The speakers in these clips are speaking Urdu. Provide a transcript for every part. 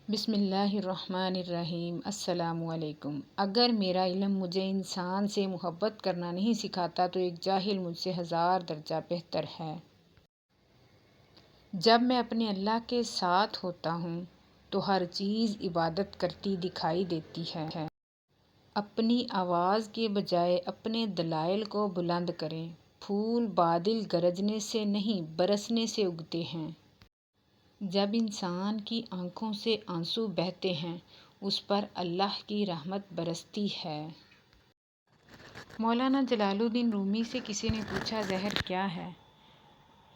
بسم اللہ الرحمن الرحیم۔ السلام علیکم۔ اگر میرا علم مجھے انسان سے محبت کرنا نہیں سکھاتا تو ایک جاہل مجھ سے 1000 درجہ بہتر ہے۔ جب میں اپنے اللہ کے ساتھ ہوتا ہوں تو ہر چیز عبادت کرتی دکھائی دیتی ہے۔ اپنی آواز کے بجائے اپنے دلائل کو بلند کریں۔ پھول بادل گرجنے سے نہیں برسنے سے اگتے ہیں۔ جب انسان کی آنکھوں سے آنسو بہتے ہیں اس پر اللہ کی رحمت برستی ہے۔ مولانا جلال الدین رومی سے کسی نے پوچھا زہر کیا ہے؟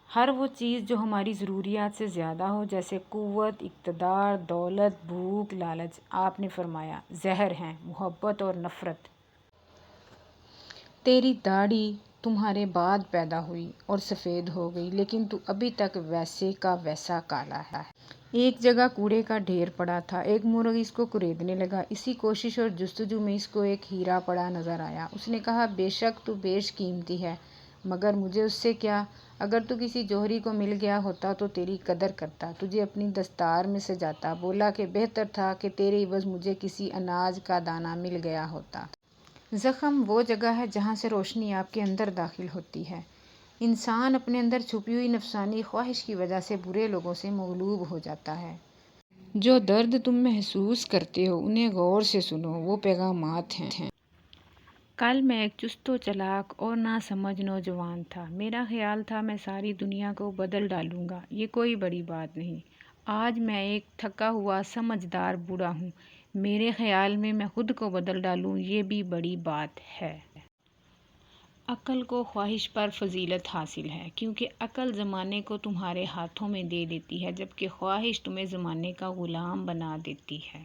ہر وہ چیز جو ہماری ضروریات سے زیادہ ہو، جیسے قوت، اقتدار، دولت، بھوک، لالچ۔ آپ نے فرمایا زہر ہیں محبت اور نفرت۔ تیری داڑھی تمہارے بعد پیدا ہوئی اور سفید ہو گئی لیکن تو ابھی تک ویسے کا ویسا کالا ہے۔ ایک جگہ کوڑے کا ڈھیر پڑا تھا، ایک مرغ اس کو کریدنے لگا۔ اسی کوشش اور جستجو میں اس کو ایک ہیرا پڑا نظر آیا۔ اس نے کہا بے شک تو بیش قیمتی ہے مگر مجھے اس سے کیا؟ اگر تو کسی جوہری کو مل گیا ہوتا تو تیری قدر کرتا، تجھے اپنی دستار میں سجاتا، بولا کہ بہتر تھا کہ تیرے عوض مجھے کسی اناج کا دانہ مل گیا ہوتا۔ زخم وہ جگہ ہے جہاں سے روشنی آپ کے اندر داخل ہوتی ہے۔ انسان اپنے اندر چھپی ہوئی نفسانی خواہش کی وجہ سے برے لوگوں سے مغلوب ہو جاتا ہے۔ جو درد تم محسوس کرتے ہو انہیں غور سے سنو، وہ پیغامات ہیں۔ کل میں ایک چست و چالاک اور ناسمجھ نوجوان تھا۔ میرا خیال تھا میں ساری دنیا کو بدل ڈالوں گا، یہ کوئی بڑی بات نہیں۔ آج میں ایک تھکا ہوا سمجھدار بوڑھا ہوں۔ میرے خیال میں خود کو بدل ڈالوں یہ بھی بڑی بات ہے۔ عقل کو خواہش پر فضیلت حاصل ہے کیونکہ عقل زمانے کو تمہارے ہاتھوں میں دے دیتی ہے جبکہ خواہش تمہیں زمانے کا غلام بنا دیتی ہے۔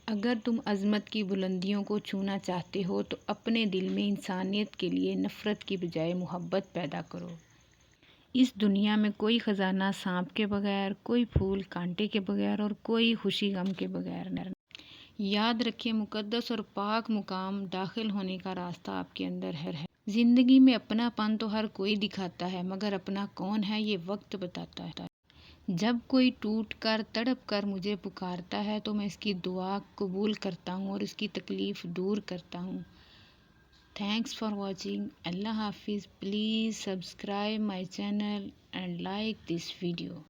اگر تم عظمت کی بلندیوں کو چھونا چاہتے ہو تو اپنے دل میں انسانیت کے لیے نفرت کی بجائے محبت پیدا کرو۔ اس دنیا میں کوئی خزانہ سانپ کے بغیر، کوئی پھول کانٹے کے بغیر اور کوئی خوشی غم کے بغیر نہیں۔ یاد رکھیں مقدس اور پاک مقام داخل ہونے کا راستہ آپ کے اندر ہے۔ زندگی میں اپنا پن تو ہر کوئی دکھاتا ہے مگر اپنا کون ہے یہ وقت بتاتا ہے۔ جب کوئی ٹوٹ کر تڑپ کر مجھے پکارتا ہے تو میں اس کی دعا قبول کرتا ہوں اور اس کی تکلیف دور کرتا ہوں۔ Thanks for watching. اللہ حافظ۔ Please subscribe my channel and like this video.